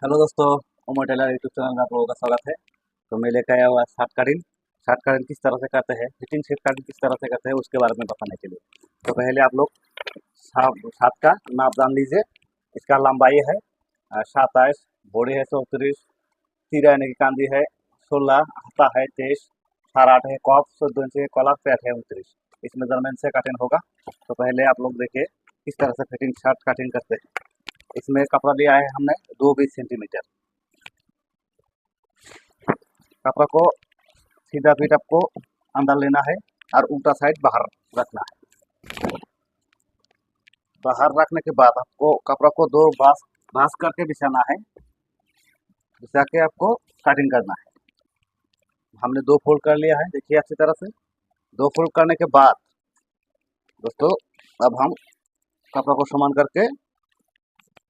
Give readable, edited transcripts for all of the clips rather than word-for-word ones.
Hello दोस्तों, Umar Taylor YouTube channel में आप लोगों का स्वागत है। तो मैं लेकर आया हुआ शार्ट कटिंग किस तरह से करते हैं, फिटिंग शेप कटिंग किस तरह से करते हैं उसके बारे में बताने के लिए। तो पहले आप लोग शार्ट का नाप जान लीजिए। इसका लंबाई है 27, बॉडी है 34, तीरा यानी कि कांदी है 16, हाथा है 23, सारा 8 है, कॉप 14 इंच है, कॉलर पैट है 29। इस मेजरमेंट से कटिंग होगा। तो पहले आप लोग देखिए किस तरह से फिटिंग शर्ट कटिंग करते हैं। इसमें कपड़ा लिया है हमने 2 20 सेंटीमीटर। कपड़ा को सीधा फिट आपको अंदर लेना है और उल्टा साइड बाहर रखना है। बाहर रखने के बाद आपको कपड़ा को दो भास भास करके बिछाना है। बिछा के आपको कटिंग करना है। हमने 2 फोल्ड कर लिया है, देखिए अच्छी तरह से। 2 फोल्ड करने के बाद दोस्तों अब हम कपड़ा को समान करके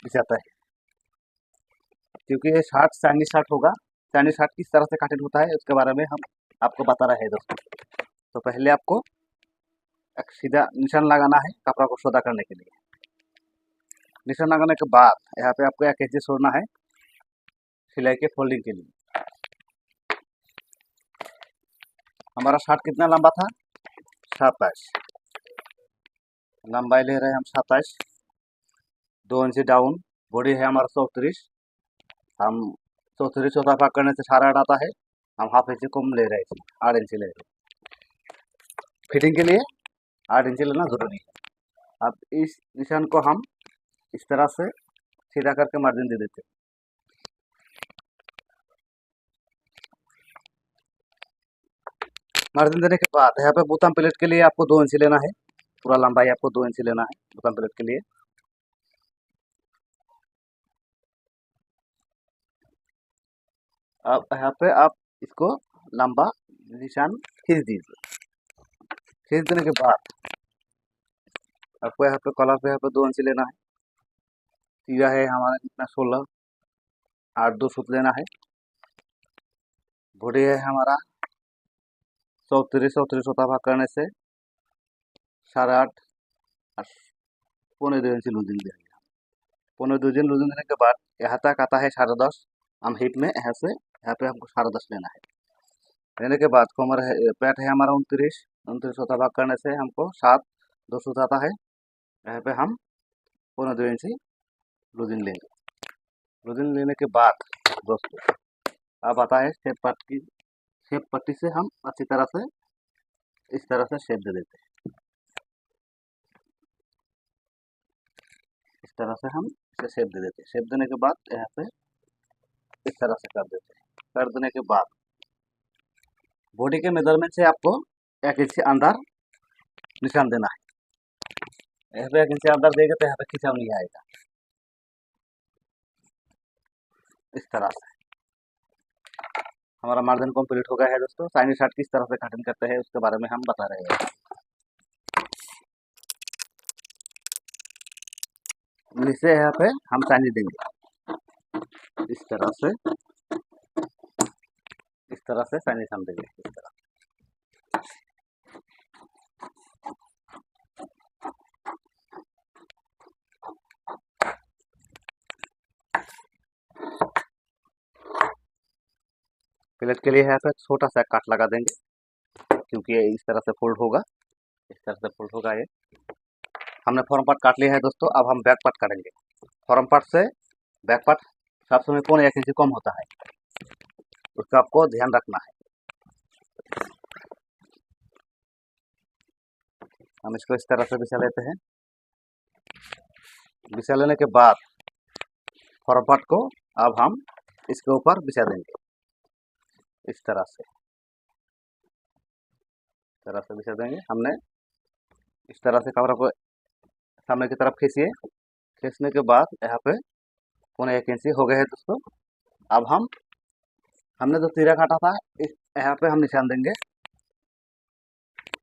बिछाते हैं, क्योंकि ये शर्ट चाइनीज शर्ट होगा। चाइनीज शर्ट किस तरह से कटिंग होता है उसके बारे में हम आपको बता रहे हैं दोस्तों। तो पहले आपको एक सीधा निशान लगाना है कपड़ा को सोदा करने के लिए। निशान लगाने के बाद यहाँ पे आपको 1 इंच छोड़ना है सिलाई के फोल्डिंग के लिए। हमारा शर्ट कितना लंबा था? 27। लंबाई ले रहे हैं हम 27, 2 इंच डाउन। बॉडी है हमारा 34। हम 34 चौथा भाग करने से सारा 8 आता है। हम हाफ इंच कम ले रहे हैं, 8 इंच ले रहे हैं। फिटिंग के लिए 8 इंच लेना जरूरी है। अब इस निशान को हम इस तरह से सीधा करके मार्जिन दे देते हैं। मार्जिन देने के बाद यहाँ पे बोताम प्लेट के लिए आपको 2 इंच लेना है। पूरा लंबाई आपको 2 इंच लेना है बोताम प्लेट के लिए। अब यहाँ पे आप इसको लंबा निशान खींच दीजिए। खींच देने के बाद आपको यहाँ पे कॉलर पे यहाँ पे 2 इंच लेना है। तीरा है हमारा कितना 16, 8 2 सूत लेना है। बॉडी है हमारा 34, 34 चौथा भाग करने से साढ़े 8 और 1.25 इंच लूजिंग देंगे। 1.25 इंच लूजिंग देने के बाद यहाँ तक आता है 10.5। हम हिप में यहाँ से यहाँ पे हमको 10.5 लेना है। लेने के बाद कमर है, पेट है हमारा 29, 29 चौथा भाग करने से हमको 7 2 सूत आता है। यहाँ पे हम 1.25 इंच लूजिंग लेंगे। लूजिंग लेने के बाद दोस्तों अब आता है शेप पट्टी की। शेप पट्टी से हम अच्छी तरह से इस तरह से शेप दे देते हैं। इस तरह से हम इसे शेप दे देते हैं। शेप देने के बाद यहाँ पे इस तरह से कर देते हैं। कर देने के बाद बॉडी के मेजरमेंट से आपको 1 इंच अंदर निशान देना है। यहाँ पे 1 इंच अंदर देंगे तो यहाँ पे खिंचाव नहीं आएगा। इस तरह से हमारा मार्जिन कंप्लीट हो गया है दोस्तों। चाइनीज शर्ट किस तरह से कटिंग करते हैं उसके बारे में हम बता रहे हैं। नीचे यहाँ पे हम चाइनीज देंगे इस तरह से। इस तरह से चाइनीज हम देंगे इस तरह। प्लेट के लिए यहाँ पे छोटा सा काट लगा देंगे, क्योंकि ये इस तरह से फोल्ड होगा। इस तरह से फोल्ड होगा ये। हमने फ्रंट पार्ट काट लिया है दोस्तों। अब हम बैक पार्ट करेंगे। फ्रंट पार्ट से बैक पार्ट सब समय 1.25 इंच कम होता है, उसका आपको ध्यान रखना है। हम इसको इस तरह से बिछा लेते हैं। बिछा लेने के बाद फ्रंट पार्ट को अब हम इसके ऊपर बिछा देंगे इस तरह से। बिछा देंगे हमने इस तरह से। कपड़ा को सामने की तरफ खींचिए। खींचने के बाद यहाँ पे 1.25 इंच हो गए हैं दोस्तों। अब हमने जो तीरा काटा था इस यहाँ पे हम निशान देंगे।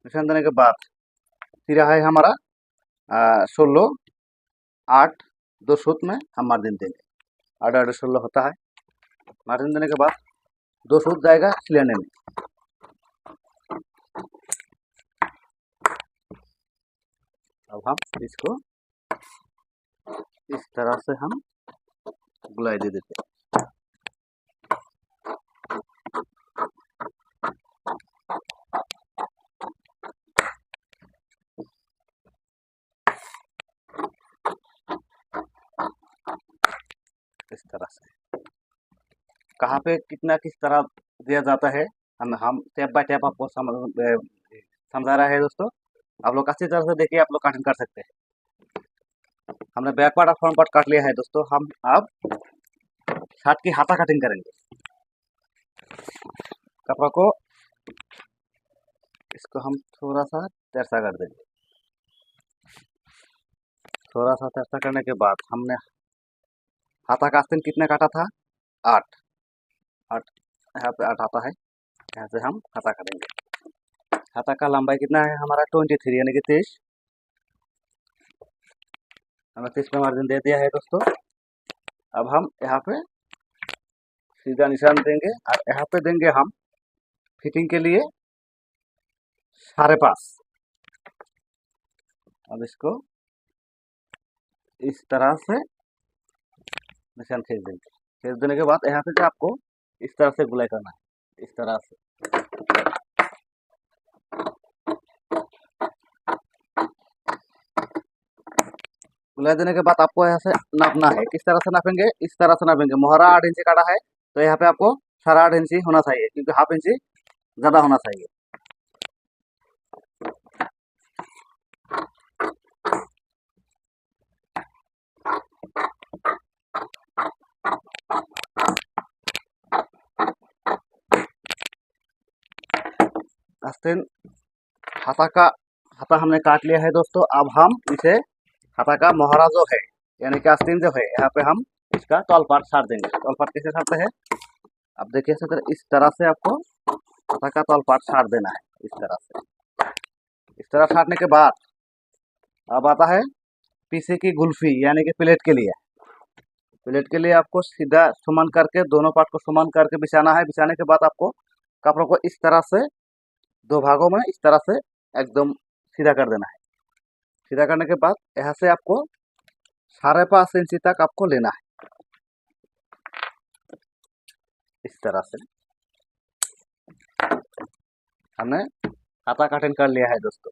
निशान देने के बाद तीरा है हमारा 16, 8 2 सूत में हम मार्जिन देंगे। 8 8 16 होता है। मार्जिन देने के बाद 2 सूत जाएगा सिलेने में। अब हम इसको इस तरह से हम गुलाई दे देते हैं। इस तरह से कहाँ पे कितना किस तरह दिया जाता है हम स्टेप बाय स्टेप आपको समझा रहा है दोस्तों। आप लोग अच्छी तरह से देखिए, आप लोग कटिंग कर सकते हैं। हमने बैक पार्ट और फ्रंट पार्ट काट लिया है दोस्तों। हम अब शर्ट की हाथा कटिंग करेंगे। कपड़ा को इसको हम थोड़ा सा तिरछा कर देंगे। थोड़ा सा तिरछा करने के बाद हमने हाथा का आस्तीन कितने काटा था, 8 8 यहाँ पे 8 आता है। यहाँ से हम हाथा करेंगे। हाथा का लंबाई कितना है हमारा 23 यानी कि 23। हमें 30 पे मार्जिन दे दिया है दोस्तों। अब हम यहाँ पे सीधा निशान देंगे और यहाँ पे देंगे हम फिटिंग के लिए 5.5। अब इसको इस तरह से निशान खींच देंगे। खींच देने के बाद यहाँ पे आपको इस तरह से गुलाई करना है, इस तरह से। गुलाई देने के बाद आपको यहाँ से नापना है। किस तरह से नापेंगे, इस तरह से नापेंगे। मोहरा 8 इंची काटा है तो यहाँ पे आपको 8.5 इंची होना चाहिए, क्योंकि हाफ इंची ज़्यादा होना चाहिए। आस्तीन हाथा हमने काट लिया है दोस्तों। अब हम इसे हाथा का मोहरा जो है यानी कि आस्तीन जो है, यहाँ पे हम इसका तौल पार्ट छाट देंगे। तौल पार्ट कैसे छाटते हैं, अब देखिए इस तरह से आपको हाथा का तौल पार्ट छाट देना है। इस तरह से, इस तरह छाटने के बाद अब आता है पीछे की गुल्फी यानी कि प्लेट के लिए। प्लेट के लिए आपको सीधा समान करके दोनों पार्ट को समान करके बिछाना है। बिछाने के बाद आपको कपड़ों को इस तरह से 2 भागों में इस तरह से एकदम सीधा कर देना है। सीधा करने के बाद यहाँ से आपको 5.5 इंची तक आपको लेना है, इस तरह से। हमने हाथा कटिंग कर लिया है दोस्तों।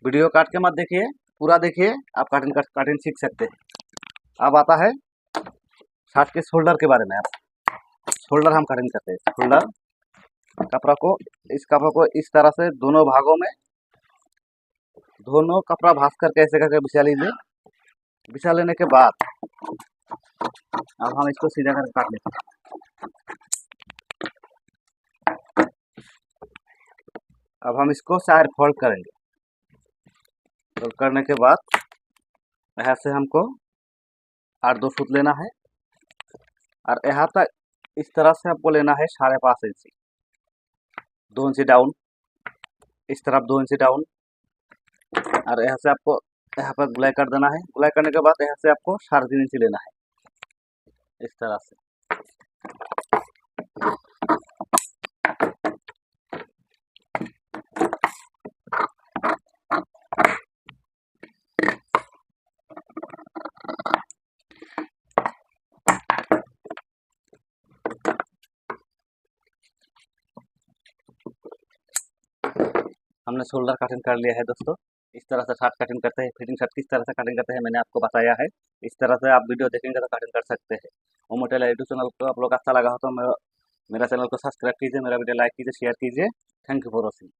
वीडियो काट के मत देखिए, पूरा देखिए, आप कटिंग सीख सकते हैं। अब आता है शर्ट के शोल्डर के बारे में। अब शोल्डर हम कटिंग करते हैं। शोल्डर इस कपड़ा को इस तरह से दोनों भागों में, दोनों कपड़ा भास करके ऐसे करके बिछा लीजिए। बिछा लेने के बाद अब हम इसको सीधा करके काट लेते हैं। अब हम इसको 4 फोल्ड करेंगे। फोल्ड करने के बाद यहाँ से हमको 8-2 फुट लेना है और यहाँ तक इस तरह से आपको लेना है 5.5 इंची। 2 इंची डाउन, इस तरफ 2 इंची डाउन, और यहाँ से आपको यहाँ पर गुलाई कर देना है। गुलाई करने के बाद यहाँ से आपको 3.5 इंची लेना है, इस तरह से। हमने शोल्डर कटिंग कर लिया है दोस्तों। इस तरह से शर्ट कटिंग करते हैं। फिटिंग शर्ट किस तरह से कटिंग करते हैं मैंने आपको बताया है। इस तरह से आप वीडियो देखेंगे तो कटिंग कर सकते हैं। ओमो टेलर यूट्यूब चैनल को आप लोग अच्छा लगा हो तो मेरा चैनल को सब्सक्राइब कीजिए, मेरा वीडियो लाइक कीजिए, शेयर कीजिए। Thank you for watching.